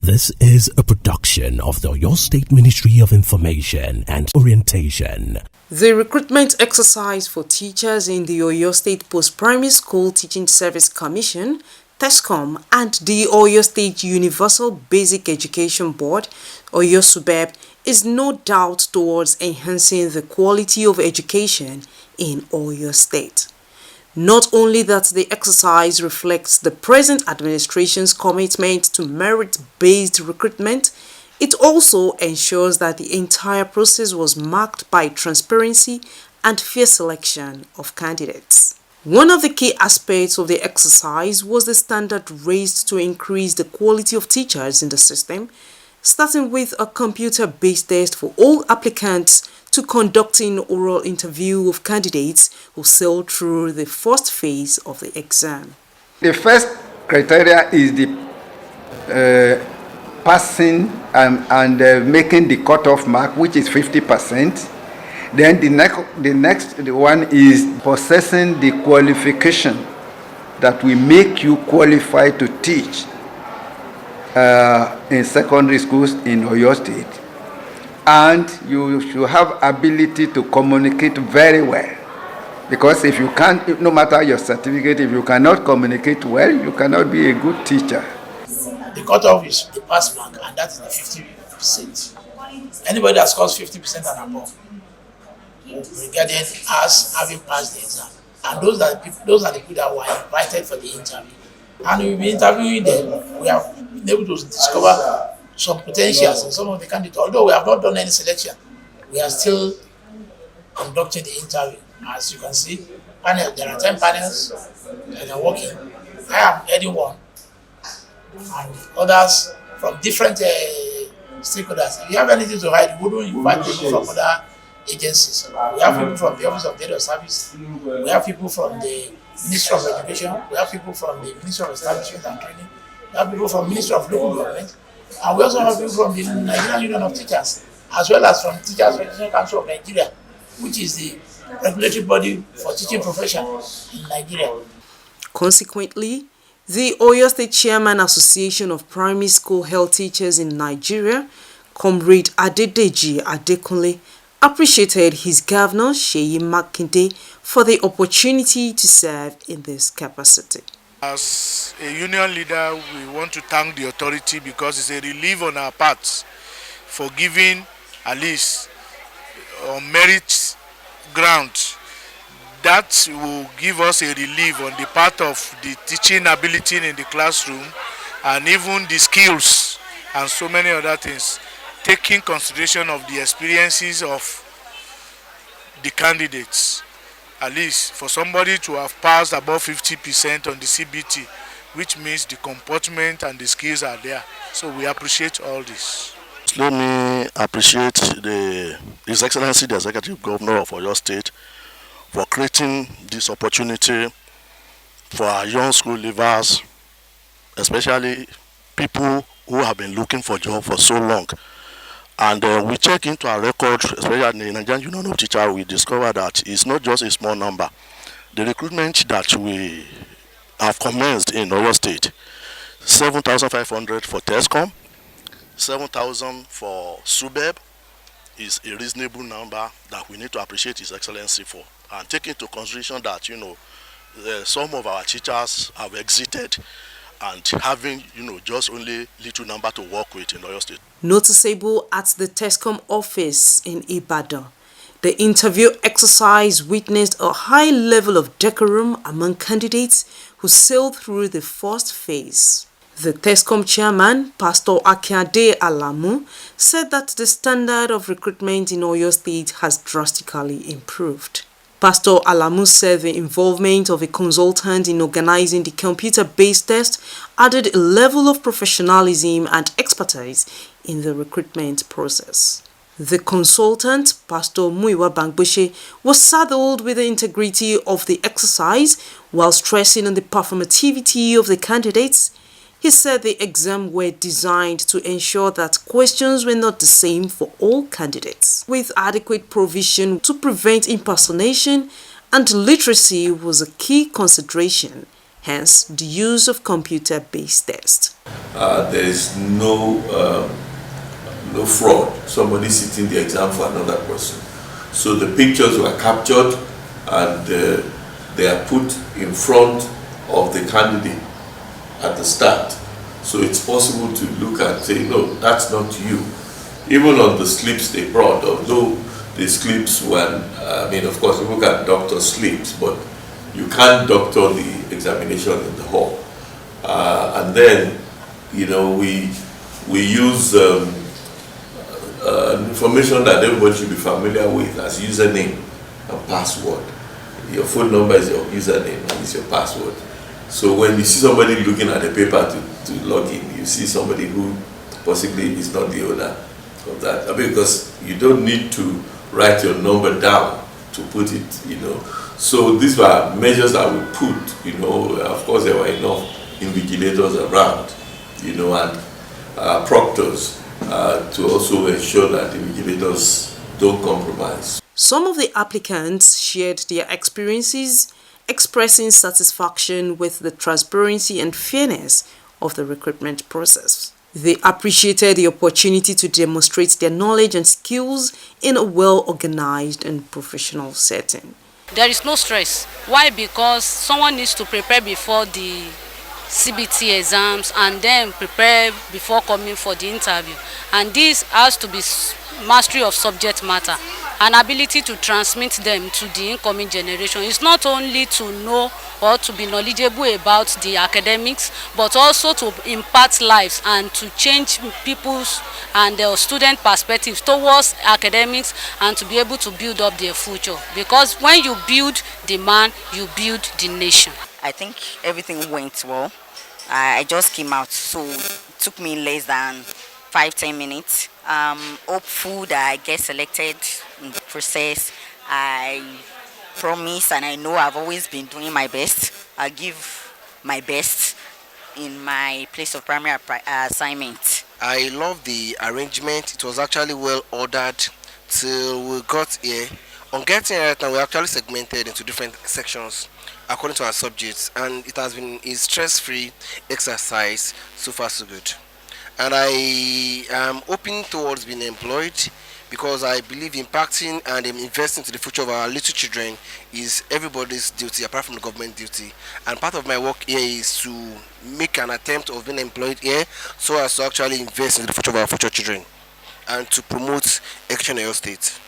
This is a production of the Oyo State Ministry of Information and Orientation. The recruitment exercise for teachers in the Oyo State Post-Primary School Teaching Service Commission, Tescom, and the Oyo State Universal Basic Education Board, Oyo Subeb, is no doubt towards enhancing the quality of education in Oyo State. Not only that the exercise reflects the present administration's commitment to merit-based recruitment, it also ensures that the entire process was marked by transparency and fair selection of candidates. One of the key aspects of the exercise was the standard raised to increase the quality of teachers in the system, starting with a computer-based test for all applicants to conducting oral interview of candidates who sailed through the first phase of the exam. The first criteria is the passing and making the cutoff mark, which is 50%. Then the next one is possessing the qualification that will make you qualified to teach in secondary schools in Oyo State. And you should have ability to communicate very well. Because if you can't, no matter your certificate, if you cannot communicate well, you cannot be a good teacher. The cutoff is the pass mark, and that is the 50%. Anybody that scores 50% and above will be regarded as having passed the exam. And those are the people that were invited for the interview. And we'll be interviewing them. We have been able to discover some potentials in some of the candidates. Although we have not done any selection, we are still conducting the interview. As you can see, there are 10 panels that are working. I am heading one, and others from different stakeholders. If you have anything to hide, we wouldn't invite people from other agencies. We have people from the Office of Data Service. We have people from the Ministry of Education. We have people from the Ministry of Establishment and Training. We have people from the Ministry of Local Government. And we also have people from the Nigerian Union of Teachers, as well as from Teachers Registration Council of Nigeria, which is the regulatory body for teaching profession in Nigeria. Consequently, the Oyo State Chairman Association of Primary School Health Teachers in Nigeria, Comrade Adedeji Adekunle, appreciated his governor, Makinde, for the opportunity to serve in this capacity. As a union leader, we want to thank the authority because it's a relief on our parts for giving at least on merit ground. That will give us a relief on the part of the teaching ability in the classroom and even the skills and so many other things, taking consideration of the experiences of the candidates. At least for somebody to have passed above 50% on the CBT, which means the comportment and the skills are there. So we appreciate all this. Let me appreciate His Excellency the Executive Governor of Oyo State for creating this opportunity for our young school leavers, especially people who have been looking for jobs for so long. And we check into our record, especially in the Nigerian Union of Teachers, we discover that it's not just a small number. The recruitment that we have commenced in Oyo State, 7,500 for Tescom, 7,000 for Subeb, is a reasonable number that we need to appreciate His Excellency for. And take into consideration that, some of our teachers have exited and having, just only little number to work with in Oyo State. Noticeable at the Tescom office in Ibadan, the interview exercise witnessed a high level of decorum among candidates who sailed through the first phase. The Tescom chairman, Pastor Makinde Alamu, said that the standard of recruitment in Oyo State has drastically improved. Pastor Alamu said the involvement of a consultant in organizing the computer-based test added a level of professionalism and expertise in the recruitment process. The consultant, Pastor Muiwa Bangboshe, was saddled with the integrity of the exercise while stressing on the performativity of the candidates. He said the exams were designed to ensure that questions were not the same for all candidates, with adequate provision to prevent impersonation, and literacy was a key consideration hence the use of computer-based tests. There is no fraud, somebody sitting the exam for another person. So the pictures were captured and they are put in front of the candidate at the start. So it's possible to look and say, no, that's not you. Even on the slips they brought, although the slips were, of course, people can doctor slips, but you can't doctor the examination in the hall. And then, we use information that everybody should be familiar with as username and password. Your phone number is your username and it's your password. So when you see somebody looking at the paper to log in, you see somebody who possibly is not the owner of that. Because you don't need to write your number down to put it, So these were measures that we put, Of course, there were enough invigilators around, and proctors to also ensure that the invigilators don't compromise. Some of the applicants shared their experiences, expressing satisfaction with the transparency and fairness of the recruitment process. They appreciated the opportunity to demonstrate their knowledge and skills in a well-organized and professional setting. There is no stress. Why? Because someone needs to prepare before the CBT exams and then prepare before coming for the interview. And this has to be mastery of subject matter, an ability to transmit them to the incoming generation. It's not only to know or to be knowledgeable about the academics, but also to impact lives and to change people's and their student perspectives towards academics and to be able to build up their future. Because when you build the man, you build the nation. I think everything went well. I just came out, so it took me less than 5-10 minutes. Hopeful that I get selected in the process. I promise and I know I've always been doing my best. I give my best in my place of primary assignment. I love the arrangement. It was actually well ordered till we got here. On getting here, we actually segmented into different sections according to our subjects, and it has been a stress-free exercise. So far so good, and I am hoping towards being employed, because I believe impacting and investing to the future of our little children is everybody's duty apart from the government duty. And part of my work here is to make an attempt of being employed here so as to actually invest in the future of our future children and to promote action in your state.